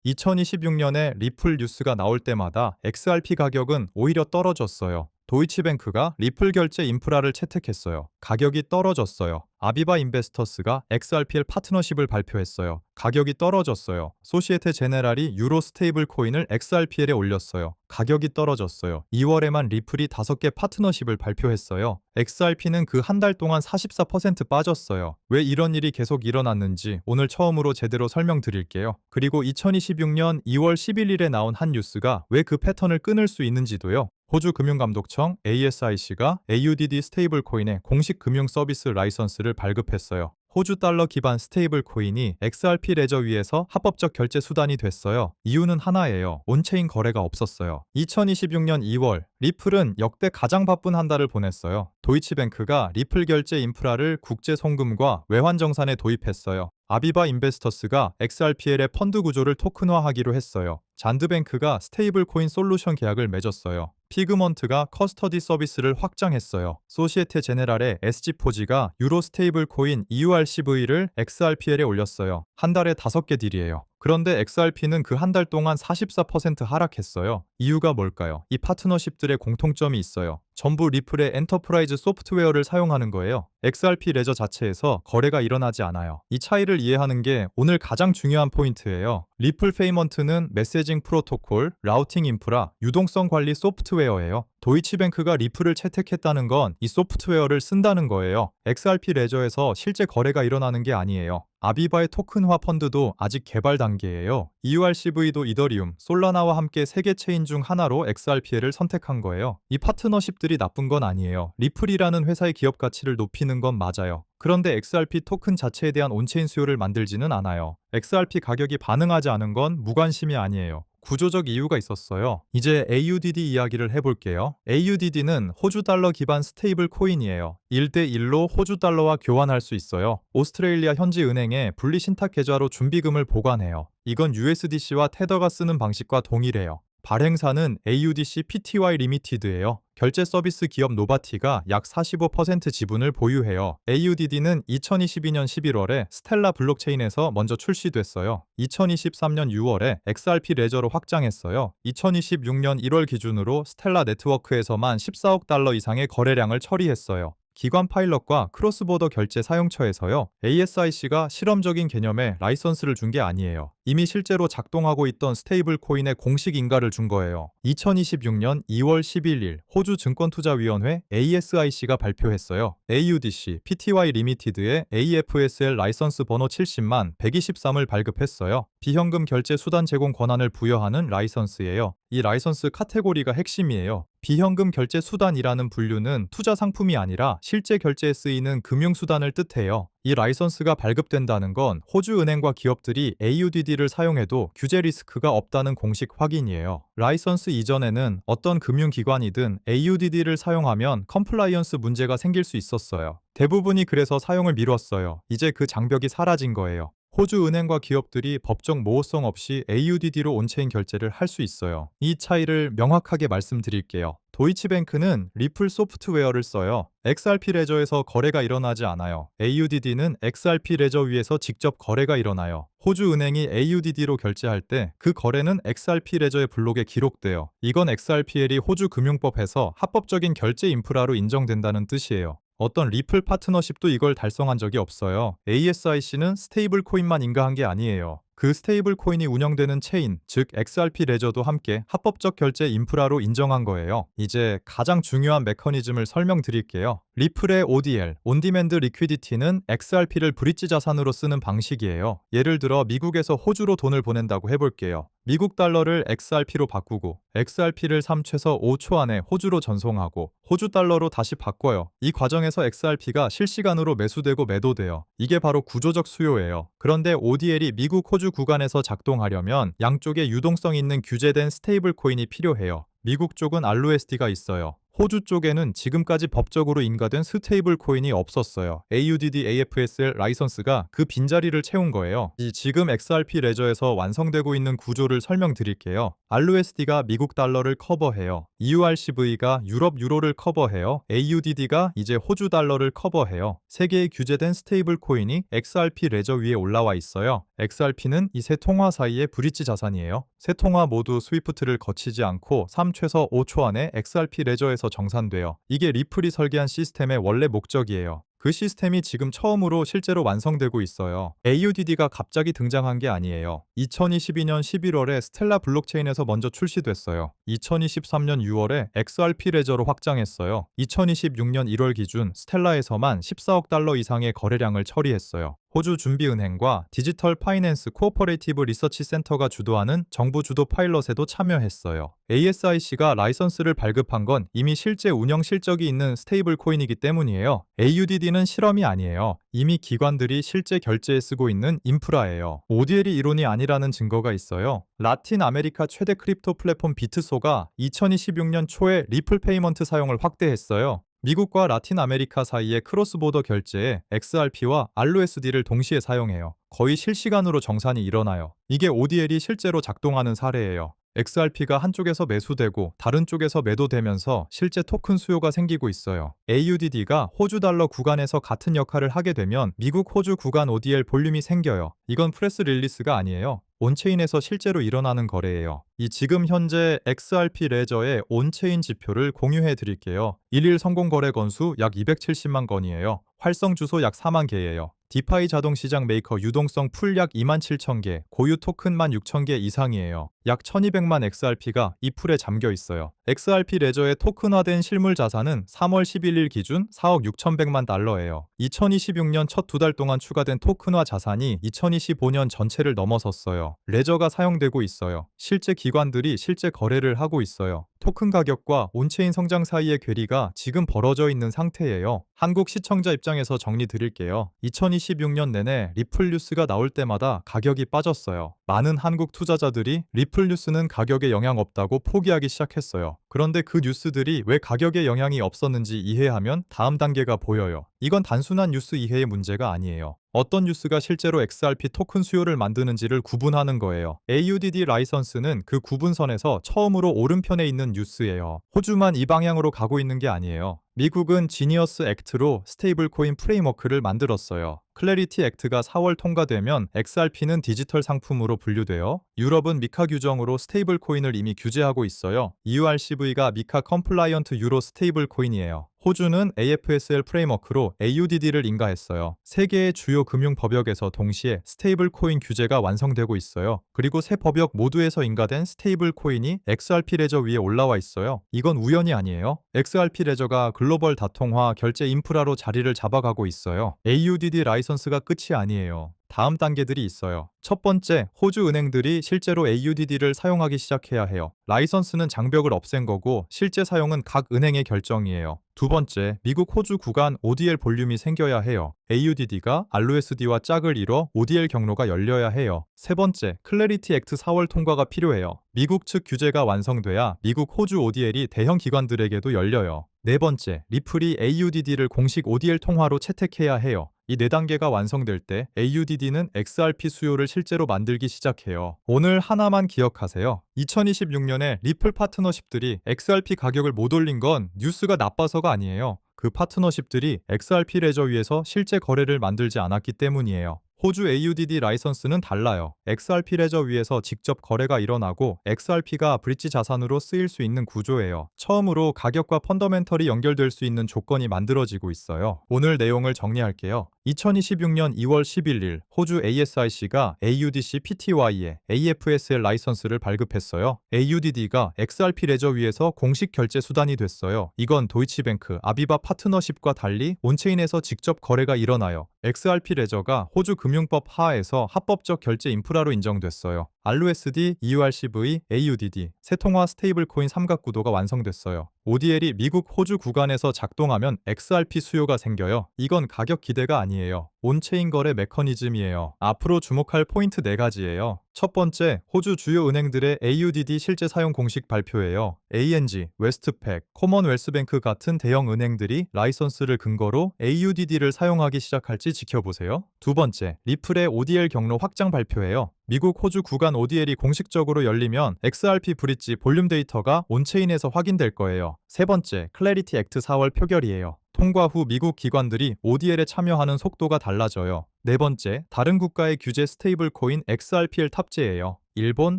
2026년에 리플 뉴스가 나올 때마다 XRP 가격은 오히려 떨어졌어요. 도이치뱅크가 리플 결제 인프라를 채택했어요. 가격이 떨어졌어요. 아비바 인베스터스가 XRPL 파트너십을 발표했어요. 가격이 떨어졌어요. 소시에테 제네랄이 유로 스테이블 코인을 XRPL에 올렸어요. 가격이 떨어졌어요. 2월에만 리플이 5개 파트너십을 발표했어요. XRP는 그 한 달 동안 44% 빠졌어요. 왜 이런 일이 계속 일어났는지 오늘 처음으로 제대로 설명드릴게요. 그리고 2026년 2월 11일에 나온 한 뉴스가 왜 그 패턴을 끊을 수 있는지도요. 호주 금융감독청 ASIC가 AUDD 스테이블 코인의 공식 금융 서비스 라이선스를 발급했어요. 호주 달러 기반 스테이블 코인이 XRP 레저 위에서 합법적 결제 수단이 됐어요. 이유는 하나예요. 온체인 거래가 없었어요. 2026년 2월, 리플은 역대 가장 바쁜 한 달을 보냈어요. 도이치뱅크가 리플 결제 인프라를 국제 송금과 외환 정산에 도입했어요. 아비바 인베스터스가 XRPL의 펀드 구조를 토큰화하기로 했어요. 잔드뱅크가 스테이블 코인 솔루션 계약을 맺었어요. 피그먼트가 커스터디 서비스를 확장했어요. 소시에테 제네랄의 SG포지가 유로 스테이블 코인 EURCV를 XRPL에 올렸어요. 한 달에 5개 딜이에요. 그런데 XRP는 그 한 달 동안 44% 하락했어요. 이유가 뭘까요? 이 파트너십들의 공통점이 있어요. 전부 리플의 엔터프라이즈 소프트웨어를 사용하는 거예요. XRP 레저 자체에서 거래가 일어나지 않아요. 이 차이를 이해하는 게 오늘 가장 중요한 포인트예요. 리플 페이먼트는 메시징 프로토콜, 라우팅 인프라, 유동성 관리 소프트웨어예요. 도이치뱅크가 리플을 채택했다는 건 이 소프트웨어를 쓴다는 거예요. XRP 레저에서 실제 거래가 일어나는 게 아니에요. 아비바의 토큰화 펀드도 아직 개발 단계예요. EURCV도 이더리움, 솔라나와 함께 세계 체인 중 하나로 XRPL을 선택한 거예요. 이 파트너십들이 나쁜 건 아니에요. 리플이라는 회사의 기업 가치를 높이는 건 맞아요. 그런데 XRP 토큰 자체에 대한 온체인 수요를 만들지는 않아요. XRP 가격이 반응하지 않은 건 무관심이 아니에요. 구조적 이유가 있었어요. 이제 AUDD 이야기를 해볼게요. AUDD는 호주 달러 기반 스테이블 코인이에요. 1대1로 호주 달러와 교환할 수 있어요. 오스트레일리아 현지 은행에 분리 신탁 계좌로 준비금을 보관해요. 이건 USDC와 테더가 쓰는 방식과 동일해요. 발행사는 AUDC Pty 리미티드예요. 결제 서비스 기업 노바티가 약 45% 지분을 보유해요. AUDD는 2022년 11월에 스텔라 블록체인에서 먼저 출시됐어요. 2023년 6월에 XRP 레저로 확장했어요. 2026년 1월 기준으로 스텔라 네트워크에서만 14억 달러 이상의 거래량을 처리했어요. 기관 파일럿과 크로스보더 결제 사용처에서요. ASIC가 실험적인 개념의 라이선스를 준 게 아니에요. 이미 실제로 작동하고 있던 스테이블 코인의 공식 인가를 준 거예요. 2026년 2월 11일 호주 증권투자위원회 ASIC가 발표했어요. AUDC Pty 리미티드의 AFSL 라이선스 번호 70만 123을 발급했어요. 비현금 결제 수단 제공 권한을 부여하는 라이선스예요. 이 라이선스 카테고리가 핵심이에요. 비현금 결제 수단이라는 분류는 투자 상품이 아니라 실제 결제에 쓰이는 금융수단을 뜻해요. 이 라이선스가 발급된다는 건 호주 은행과 기업들이 AUDD를 사용해도 규제 리스크가 없다는 공식 확인이에요. 라이선스 이전에는 어떤 금융기관이든 AUDD를 사용하면 컴플라이언스 문제가 생길 수 있었어요. 대부분이 그래서 사용을 미뤘어요. 이제 그 장벽이 사라진 거예요. 호주 은행과 기업들이 법적 모호성 없이 AUDD로 온체인 결제를 할 수 있어요. 이 차이를 명확하게 말씀드릴게요. 도이치뱅크는 리플 소프트웨어를 써요. XRP 레저에서 거래가 일어나지 않아요. AUDD는 XRP 레저 위에서 직접 거래가 일어나요. 호주 은행이 AUDD로 결제할 때 그 거래는 XRP 레저의 블록에 기록돼요. 이건 XRPL이 호주 금융법에서 합법적인 결제 인프라로 인정된다는 뜻이에요. 어떤 리플 파트너십도 이걸 달성한 적이 없어요. ASIC는 스테이블 코인만 인가한 게 아니에요. 그 스테이블 코인이 운영되는 체인, 즉 XRP 레저도 함께 합법적 결제 인프라로 인정한 거예요. 이제 가장 중요한 메커니즘을 설명드릴게요. 리플의 ODL, 온디맨드 리퀴디티는 XRP를 브릿지 자산으로 쓰는 방식이에요. 예를 들어 미국에서 호주로 돈을 보낸다고 해볼게요. 미국 달러를 XRP로 바꾸고 XRP를 3최서 5초 안에 호주로 전송하고 호주 달러로 다시 바꿔요. 이 과정에서 XRP가 실시간으로 매수되고 매도돼요. 이게 바로 구조적 수요예요. 그런데 ODL이 미국 호주 구간에서 작동하려면 양쪽에 유동성 있는 규제된 스테이블 코인이 필요해요. 미국 쪽은 RUSD가 있어요. 호주 쪽에는 지금까지 법적으로 인가된 스테이블 코인이 없었어요. AUDD AFSL 라이선스가 그 빈자리를 채운 거예요. 지금 XRP 레저에서 완성되고 있는 구조를 설명드릴게요. RUSD가 미국 달러를 커버해요. EURCV가 유럽 유로를 커버해요. AUDD가 이제 호주 달러를 커버해요. 세 개의 규제된 스테이블 코인이 XRP 레저 위에 올라와 있어요. XRP는 이 세 통화 사이의 브릿지 자산이에요. 세 통화 모두 스위프트를 거치지 않고 3 최소 5초 안에 XRP 레저에서 정산돼요. 이게 리플이 설계한 시스템의 원래 목적이에요. 그 시스템이 지금 처음으로 실제로 완성되고 있어요. AUDD가 갑자기 등장한 게 아니에요. 2022년 11월에 스텔라 블록체인에서 먼저 출시됐어요. 2023년 6월에 XRP 레저로 확장했어요. 2026년 1월 기준 스텔라에서만 14억 달러 이상의 거래량을 처리했어요. 호주 준비은행과 디지털 파이낸스 코오퍼레이티브 리서치 센터가 주도하는 정부 주도 파일럿에도 참여했어요. ASIC가 라이선스를 발급한 건 이미 실제 운영 실적이 있는 스테이블 코인이기 때문이에요. AUDD는 실험이 아니에요. 이미 기관들이 실제 결제에 쓰고 있는 인프라예요. ODL이 이론이 아니라는 증거가 있어요. 라틴 아메리카 최대 크립토 플랫폼 비트소가 2026년 초에 리플 페이먼트 사용을 확대했어요. 미국과 라틴 아메리카 사이의 크로스보더 결제에 XRP와 RUSD를 동시에 사용해요. 거의 실시간으로 정산이 일어나요. 이게 ODL이 실제로 작동하는 사례예요. XRP가 한쪽에서 매수되고 다른 쪽에서 매도되면서 실제 토큰 수요가 생기고 있어요. AUDD가 호주 달러 구간에서 같은 역할을 하게 되면 미국 호주 구간 ODL 볼륨이 생겨요. 이건 프레스 릴리스가 아니에요. 온체인에서 실제로 일어나는 거래예요. 이 지금 현재 XRP 레저의 온체인 지표를 공유해 드릴게요. 일일 성공 거래 건수 약 270만 건이에요. 활성 주소 약 4만 개예요. 디파이 자동 시장 메이커 유동성 풀 약 2만 7천 개, 고유 토큰만 6천 개 이상이에요. 약 1200만 XRP가 이 풀에 잠겨 있어요. XRP 레저의 토큰화된 실물 자산은 3월 11일 기준 4억 6,100만 달러예요. 2026년 첫 두 달 동안 추가된 토큰화 자산이 2025년 전체를 넘어섰어요. 레저가 사용되고 있어요. 실제 기관들이 실제 거래를 하고 있어요. 토큰 가격과 온체인 성장 사이의 괴리가 지금 벌어져 있는 상태예요. 한국 시청자 입장에서 정리 드릴게요. 2026년 내내 리플 뉴스가 나올 때마다 가격이 빠졌어요. 많은 한국 투자자들이 리플 뉴스는 가격에 영향 없다고 포기하기 시작했어요. 그런데 그 뉴스들이 왜 가격에 영향이 없었는지 이해하면 다음 단계가 보여요. 이건 단순한 뉴스 이해의 문제가 아니에요. 어떤 뉴스가 실제로 XRP 토큰 수요를 만드는지를 구분하는 거예요. AUDD 라이선스는 그 구분선에서 처음으로 오른편에 있는 뉴스예요. 호주만 이 방향으로 가고 있는 게 아니에요. 미국은 지니어스 액트로 스테이블 코인 프레임워크를 만들었어요. 클래리티 액트가 4월 통과되면 XRP는 디지털 상품으로 분류되어 유럽은 미카 규정으로 스테이블 코인을 이미 규제하고 있어요. EURCV가 미카 컴플라이언트 유로 스테이블 코인이에요. 호주는 AFSL 프레임워크로 AUDD를 인가했어요. 세 개의 주요 금융 법역에서 동시에 스테이블 코인 규제가 완성되고 있어요. 그리고 세 법역 모두에서 인가된 스테이블 코인이 XRP 레저 위에 올라와 있어요. 이건 우연이 아니에요. XRP 레저가 글로벌 다통화 결제 인프라로 자리를 잡아가고 있어요. AUDD 라이선스가 끝이 아니에요. 다음 단계들이 있어요. 첫 번째, 호주 은행들이 실제로 AUDD를 사용하기 시작해야 해요. 라이선스는 장벽을 없앤 거고 실제 사용은 각 은행의 결정이에요. 두 번째, 미국 호주 구간 ODL 볼륨이 생겨야 해요. AUDD가 RUSD와 짝을 이뤄 ODL 경로가 열려야 해요. 세 번째, 클래리티 액트 4월 통과가 필요해요. 미국 측 규제가 완성돼야 미국 호주 ODL이 대형 기관들에게도 열려요. 네 번째, 리플이 AUDD를 공식 ODL 통화로 채택해야 해요. 이 4단계가 완성될 때 AUDD는 XRP 수요를 실제로 만들기 시작해요. 오늘 하나만 기억하세요. 2026년에 리플 파트너십들이 XRP 가격을 못 올린 건 뉴스가 나빠서가 아니에요. 그 파트너십들이 XRP 레저 위에서 실제 거래를 만들지 않았기 때문이에요. 호주 AUDD 라이선스는 달라요. XRP 레저 위에서 직접 거래가 일어나고 XRP가 브릿지 자산으로 쓰일 수 있는 구조예요. 처음으로 가격과 펀더멘털이 연결될 수 있는 조건이 만들어지고 있어요. 오늘 내용을 정리할게요. 2026년 2월 11일 호주 ASIC가 AUDC PTY에 AFSL 라이선스를 발급했어요. AUDD가 XRP 레저 위에서 공식 결제 수단이 됐어요. 이건 도이치뱅크, 아비바 파트너십과 달리 온체인에서 직접 거래가 일어나요. XRP 레저가 호주 금융법 하에서 합법적 결제 인프라로 인정됐어요. RUSD, EURCV, AUDD, 세통화 스테이블 코인 삼각구도가 완성됐어요. ODL이 미국, 호주 구간에서 작동하면 XRP 수요가 생겨요. 이건 가격 기대가 아니에요. 온체인 거래 메커니즘이에요. 앞으로 주목할 포인트 4가지예요. 첫 번째, 호주 주요 은행들의 AUDD 실제 사용 공식 발표예요. ANG, 웨스트팩, 코먼웰스뱅크 같은 대형 은행들이 라이선스를 근거로 AUDD를 사용하기 시작할지 지켜보세요. 두 번째, 리플의 ODL 경로 확장 발표예요. 미국, 호주 구간 ODL이 공식적으로 열리면 XRP 브릿지 볼륨 데이터가 온체인에서 확인될 거예요. 세 번째, 클래리티 액트 4월 표결이에요. 통과 후 미국 기관들이 ODL에 참여하는 속도가 달라져요. 네 번째, 다른 국가의 규제 스테이블 코인 XRPL 탑재예요. 일본,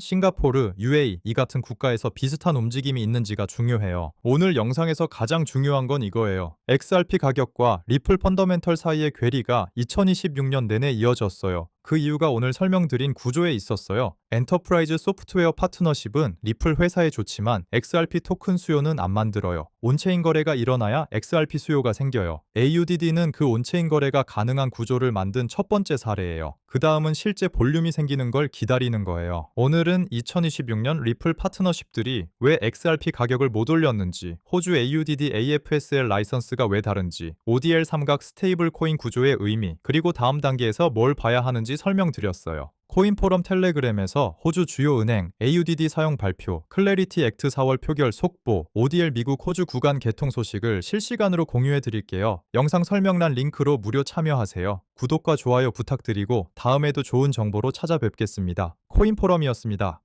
싱가포르, UAE 이 같은 국가에서 비슷한 움직임이 있는지가 중요해요. 오늘 영상에서 가장 중요한 건 이거예요. XRP 가격과 리플 펀더멘털 사이의 괴리가 2026년 내내 이어졌어요. 그 이유가 오늘 설명드린 구조에 있었어요. 엔터프라이즈 소프트웨어 파트너십은 리플 회사에 좋지만 XRP 토큰 수요는 안 만들어요. 온체인 거래가 일어나야 XRP 수요가 생겨요. AUDD는 그 온체인 거래가 가능한 구조를 만든 첫 번째 사례예요. 그 다음은 실제 볼륨이 생기는 걸 기다리는 거예요. 오늘은 2026년 리플 파트너십들이 왜 XRP 가격을 못 올렸는지, 호주 AUDD AFSL 라이선스가 왜 다른지, ODL 삼각 스테이블 코인 구조의 의미, 그리고 다음 단계에서 뭘 봐야 하는지 설명드렸어요. 코인포럼 텔레그램에서 호주 주요 은행 AUDD 사용 발표, 클래리티 액트 4월 표결 속보, ODL 미국 호주 구간 개통 소식을 실시간으로 공유해 드릴게요. 영상 설명란 링크로 무료 참여하세요. 구독과 좋아요 부탁드리고 다음에도 좋은 정보로 찾아뵙겠습니다. 코인포럼이었습니다.